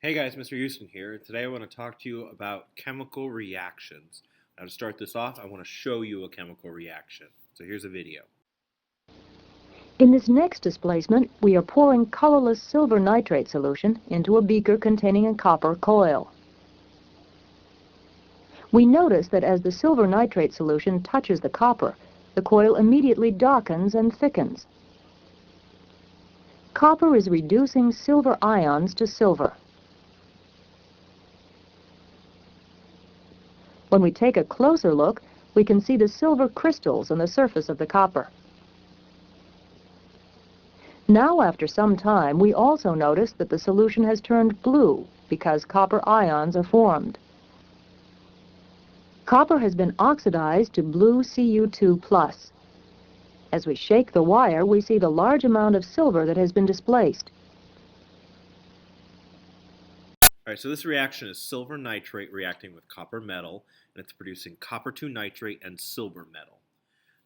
Hey guys, Mr. Houston here. Today I want to talk to you about chemical reactions. Now to start this off, I want to show you a chemical reaction. So here's a video. In this next displacement, we are pouring colorless silver nitrate solution into a beaker containing a copper coil. We notice that as the silver nitrate solution touches the copper, the coil immediately darkens and thickens. Copper is reducing silver ions to silver. When we take a closer look, we can see the silver crystals on the surface of the copper. Now, after some time, we also notice that the solution has turned blue because copper ions are formed. Copper has been oxidized to blue Cu2+. As we shake the wire, we see the large amount of silver that has been displaced. Alright, so this reaction is silver nitrate reacting with copper metal, and it's producing copper 2 nitrate and silver metal.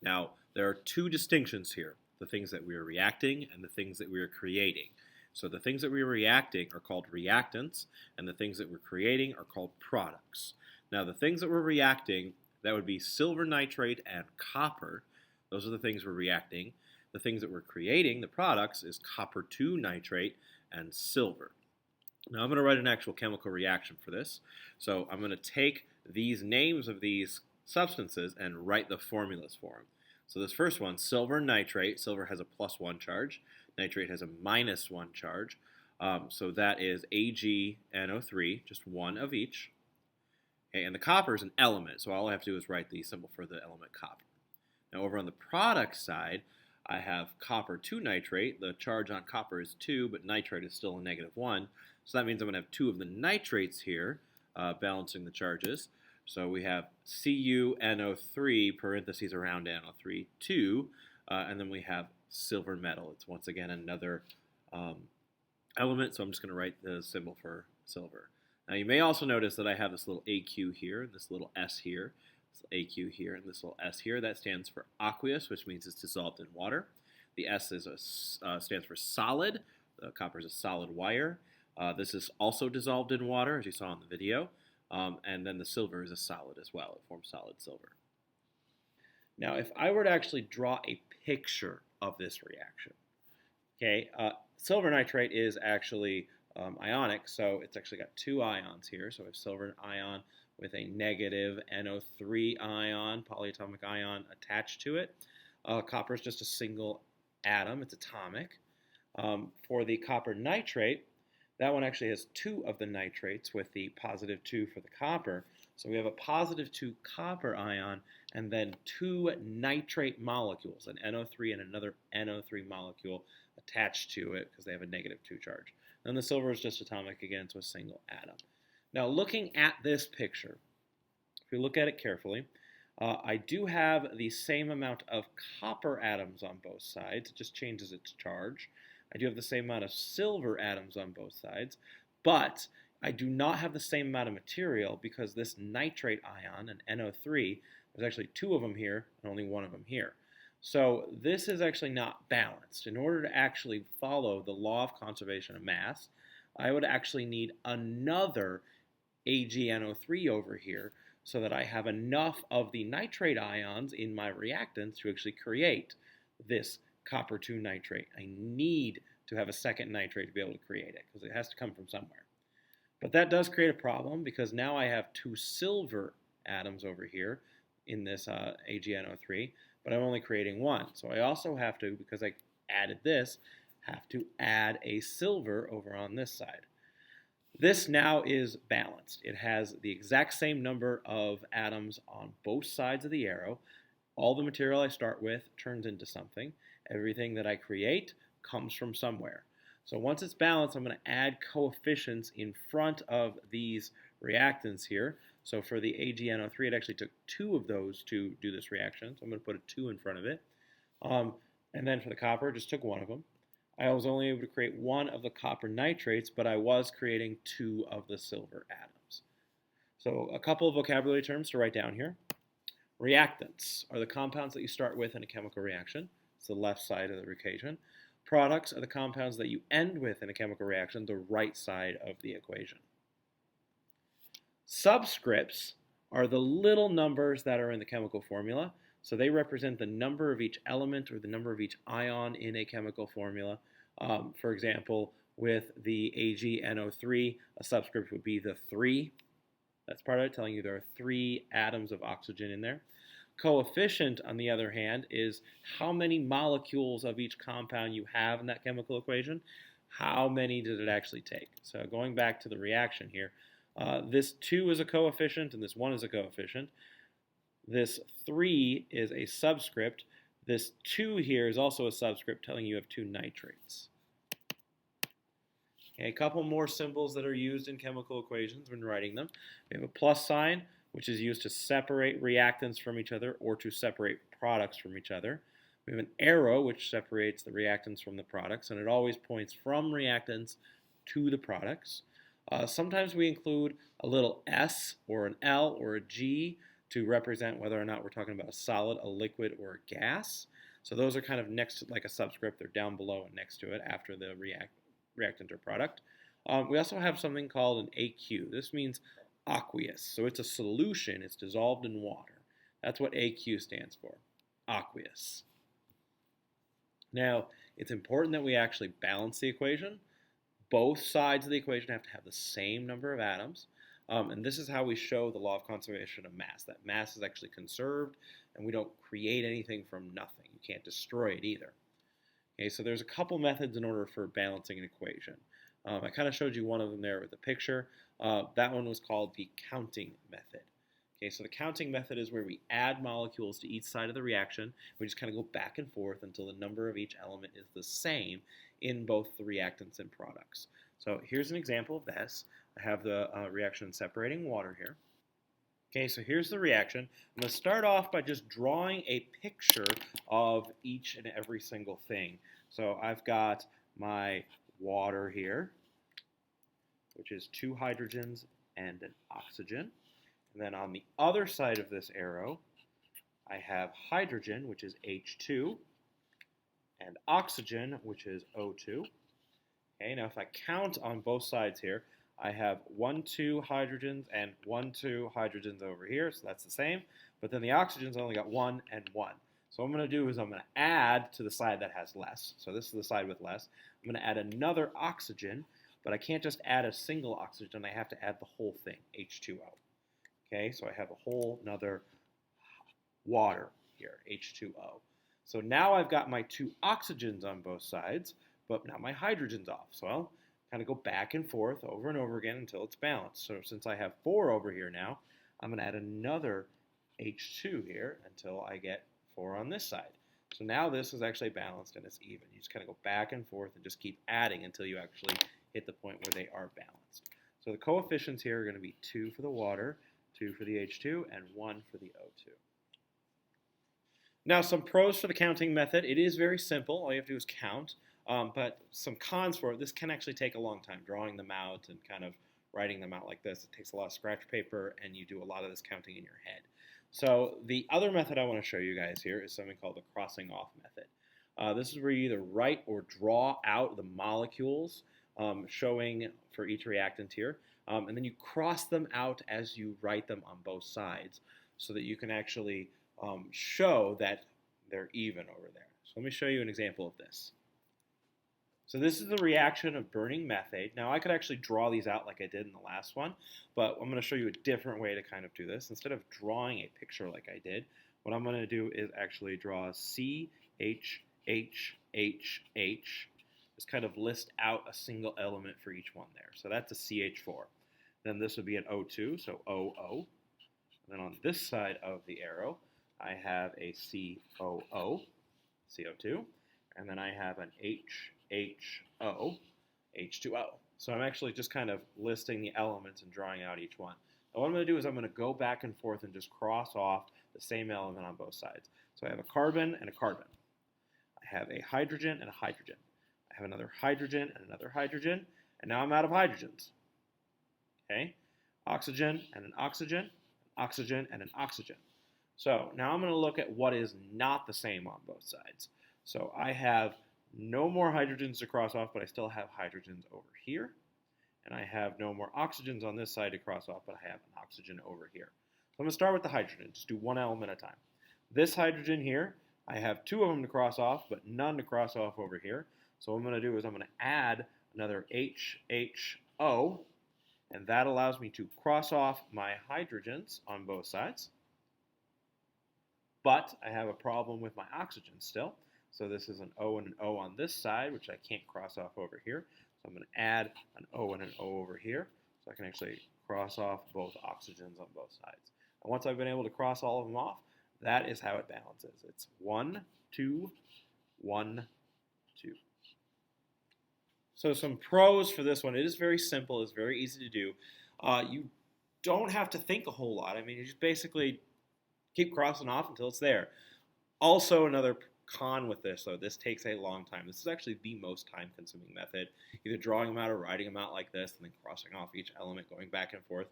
Now, there are two distinctions here, the things that we are reacting and the things that we are creating. So the things that we are reacting are called reactants, and the things that we're creating are called products. Now, the things that we're reacting, that would be silver nitrate and copper. Those are the things we're reacting. The things that we're creating, the products, is copper 2 nitrate and silver. Now I'm going to write an actual chemical reaction for this. So I'm going to take these names of these substances and write the formulas for them. So this first one, silver nitrate, silver has a +1 charge, nitrate has a -1 charge. So that is AgNO3, just one of each. Okay, and the copper is an element, so all I have to do is write the symbol for the element copper. Now over on the product side, I have copper 2 nitrate. The charge on copper is 2, but nitrate is still a -1. So that means I'm going to have 2 of the nitrates here, balancing the charges. So we have CuNO3, parentheses around NO3, 2, and then we have silver metal. It's once again another element, so I'm just going to write the symbol for silver. Now you may also notice that I have this little AQ here, this little S here, this AQ here, and this little S here. That stands for aqueous, which means it's dissolved in water. The S stands for solid. The copper is a solid wire. This is also dissolved in water, as you saw in the video. And then the silver is a solid as well. It forms solid silver. Now, if I were to actually draw a picture of this reaction, okay, silver nitrate is actually ionic, so it's actually got 2 ions here. So we have silver ion with a negative NO3 ion, polyatomic ion attached to it. Copper is just a single atom. It's atomic. For the copper nitrate, that one actually has 2 of the nitrates with the +2 for the copper. So we have a +2 copper ion and then 2 nitrate molecules, an NO3 and another NO3 molecule attached to it because they have a -2 charge. Then the silver is just atomic again, so a single atom. Now looking at this picture, if we look at it carefully, I do have the same amount of copper atoms on both sides. It just changes its charge. I do have the same amount of silver atoms on both sides, but I do not have the same amount of material because this nitrate ion, an NO3, there's actually 2 of them here and only 1 of them here. So this is actually not balanced. In order to actually follow the law of conservation of mass, I would actually need another AgNO3 over here so that I have enough of the nitrate ions in my reactants to actually create this copper 2 nitrate. I need to have a second nitrate to be able to create it because it has to come from somewhere. But that does create a problem because now I have 2 silver atoms over here in this AgNO3, but I'm only creating 1. So I also have to, because I added this, have to add a silver over on this side. This now is balanced. It has the exact same number of atoms on both sides of the arrow. All the material I start with turns into something. Everything that I create comes from somewhere. So once it's balanced, I'm going to add coefficients in front of these reactants here. So for the AgNO3, it actually took 2 of those to do this reaction. So I'm going to put a 2 in front of it. And then for the copper, it just took 1 of them. I was only able to create 1 of the copper nitrates, but I was creating 2 of the silver atoms. So a couple of vocabulary terms to write down here. Reactants are the compounds that you start with in a chemical reaction. It's the left side of the equation. Products are the compounds that you end with in a chemical reaction, the right side of the equation. Subscripts are the little numbers that are in the chemical formula. So they represent the number of each element or the number of each ion in a chemical formula. For example, with the AgNO3, a subscript would be the 3. That's part of it, telling you there are 3 atoms of oxygen in there. Coefficient, on the other hand, is how many molecules of each compound you have in that chemical equation. How many did it actually take? So going back to the reaction here, this 2 is a coefficient and this 1 is a coefficient. This 3 is a subscript. This 2 here is also a subscript, telling you have 2 nitrates. Okay, a couple more symbols that are used in chemical equations when writing them. We have a plus sign, which is used to separate reactants from each other or to separate products from each other. We have an arrow, which separates the reactants from the products, and it always points from reactants to the products. Sometimes we include a little S or an L or a G to represent whether or not we're talking about a solid, a liquid, or a gas. So those are kind of next to like a subscript. They're down below and next to it after the reactant or product. We also have something called an AQ. This means aqueous. So it's a solution. It's dissolved in water. That's what AQ stands for, aqueous. Now, it's important that we actually balance the equation. Both sides of the equation have to have the same number of atoms. And this is how we show the law of conservation of mass, that mass is actually conserved and we don't create anything from nothing. You can't destroy it either. Okay, so there's a couple methods in order for balancing an equation. I kind of showed you one of them there with the picture. That one was called the counting method. Okay, so the counting method is where we add molecules to each side of the reaction. We just kind of go back and forth until the number of each element is the same in both the reactants and products. So here's an example of this. I have the reaction separating water here. Okay, so here's the reaction. I'm going to start off by just drawing a picture of each and every single thing. So I've got my water here, which is 2 hydrogens and an oxygen. And then on the other side of this arrow, I have hydrogen, which is H2, and oxygen, which is O2. Okay, now if I count on both sides here, I have 1, 2 hydrogens and 1, 2 hydrogens over here, so that's the same. But then the oxygens only got 1 and 1. So what I'm going to do is I'm going to add to the side that has less. So this is the side with less. I'm going to add another oxygen, but I can't just add a single oxygen. I have to add the whole thing, H2O. Okay, so I have a whole nother water here, H2O. So now I've got my 2 oxygens on both sides, but now my hydrogen's off. So I'll kind of go back and forth over and over again until it's balanced. So since I have 4 over here now, I'm going to add another H2 here until I get 4 on this side. So now this is actually balanced and it's even. You just kind of go back and forth and just keep adding until you actually hit the point where they are balanced. So the coefficients here are going to be 2 for the water, 2 for the H2, and 1 for the O2. Now some pros for the counting method. It is very simple. All you have to do is count. But some cons for it, this can actually take a long time, drawing them out and kind of writing them out like this. It takes a lot of scratch paper and you do a lot of this counting in your head. So the other method I want to show you guys here is something called the crossing off method. This is where you either write or draw out the molecules showing for each reactant here, and then you cross them out as you write them on both sides so that you can actually show that they're even over there. So let me show you an example of this. So this is the reaction of burning methane. Now I could actually draw these out like I did in the last one, but I'm going to show you a different way to kind of do this. Instead of drawing a picture like I did, what I'm going to do is actually draw C, H, H, H, H. Just kind of list out a single element for each one there. So that's a CH4. Then this would be an O2, so OO. And then on this side of the arrow, I have a COO, CO2. And then I have an HHO, H2O. So I'm actually just kind of listing the elements and drawing out each one. Now what I'm going to do is I'm going to go back and forth and just cross off the same element on both sides. So I have a carbon and a carbon. I have a hydrogen and a hydrogen. I have another hydrogen and another hydrogen. And now I'm out of hydrogens. Okay? Oxygen and an oxygen, oxygen and an oxygen. So now I'm going to look at what is not the same on both sides. So I have no more hydrogens to cross off, but I still have hydrogens over here. And I have no more oxygens on this side to cross off, but I have an oxygen over here. So I'm going to start with the hydrogen. Just do one element at a time. This hydrogen here, I have 2 of them to cross off, but none to cross off over here. So what I'm going to do is I'm going to add another HHO, and that allows me to cross off my hydrogens on both sides. But I have a problem with my oxygen still. So this is an O and an O on this side, which I can't cross off over here. So I'm going to add an O and an O over here, so I can actually cross off both oxygens on both sides. And once I've been able to cross all of them off, that is how it balances. It's 1, 2, 1, 2. So some pros for this one. It is very simple. It's very easy to do. You don't have to think a whole lot. I mean, you just basically keep crossing off until it's there. Also, another con with this, though, this takes a long time. This is actually the most time-consuming method, either drawing them out or writing them out like this and then crossing off each element, going back and forth.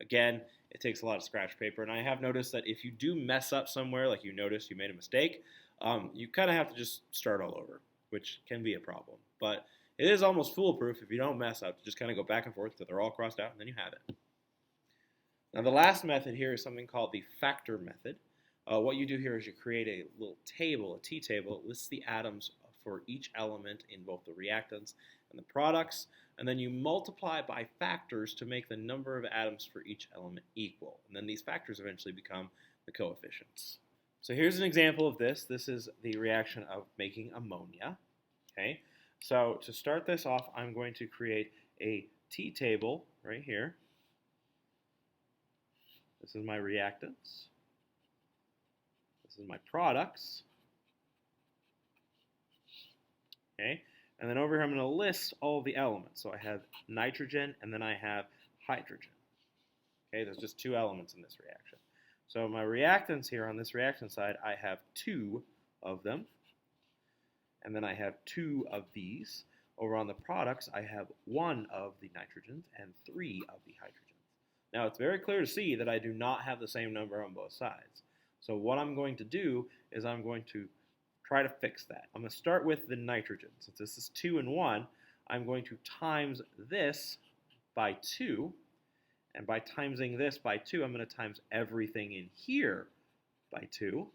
Again, it takes a lot of scratch paper, and I have noticed that if you do mess up somewhere, like you notice you made a mistake, you kind of have to just start all over, which can be a problem. But it is almost foolproof if you don't mess up. Just kind of go back and forth until they're all crossed out, and then you have it. Now, the last method here is something called the factor method. What you do here is you create a little table, a T-table. It lists the atoms for each element in both the reactants and the products, and then you multiply by factors to make the number of atoms for each element equal. And then these factors eventually become the coefficients. So here's an example of this. This is the reaction of making ammonia. Okay. So to start this off, I'm going to create a T-table right here. This is my reactants. This is my products. Okay, and then over here I'm going to list all the elements. So I have nitrogen and then I have hydrogen. Okay, there's just 2 elements in this reaction. So my reactants here on this reaction side, I have 2 of them. And then I have 2 of these. Over on the products, I have 1 of the nitrogens and 3 of the hydrogens. Now it's very clear to see that I do not have the same number on both sides. So what I'm going to do is I'm going to try to fix that. I'm going to start with the nitrogen. Since this is 2 and 1, I'm going to times this by 2. And by timesing this by 2, I'm going to times everything in here by 2.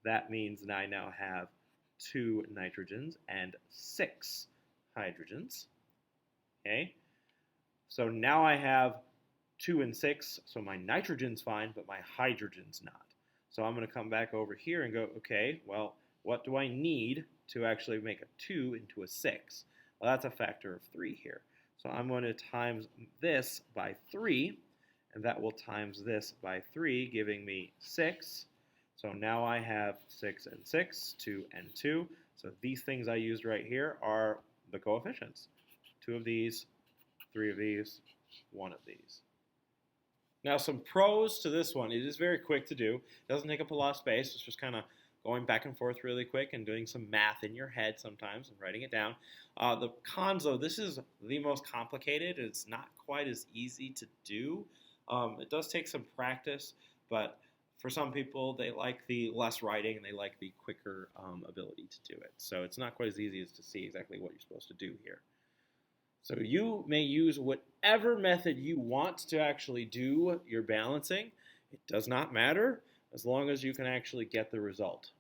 That means that I now have 2 nitrogens and 6 hydrogens. Okay? So now I have 2 and 6, so my nitrogen's fine, but my hydrogen's not. So I'm going to come back over here and go, okay, well, what do I need to actually make a 2 into a 6? Well, that's a factor of 3 here. So I'm going to times this by 3, and that will times this by 3, giving me 6. So now I have 6 and 6, 2 and 2. So these things I used right here are the coefficients. 2 of these, 3 of these, 1 of these. Now some pros to this one. It is very quick to do. It doesn't take up a lot of space. It's just kind of going back and forth really quick and doing some math in your head sometimes and writing it down. The cons, though, this is the most complicated. It's not quite as easy to do. It does take some practice, but for some people, they like the less writing and they like the quicker ability to do it. So it's not quite as easy as to see exactly what you're supposed to do here. So you may use whatever method you want to actually do your balancing. It does not matter as long as you can actually get the result.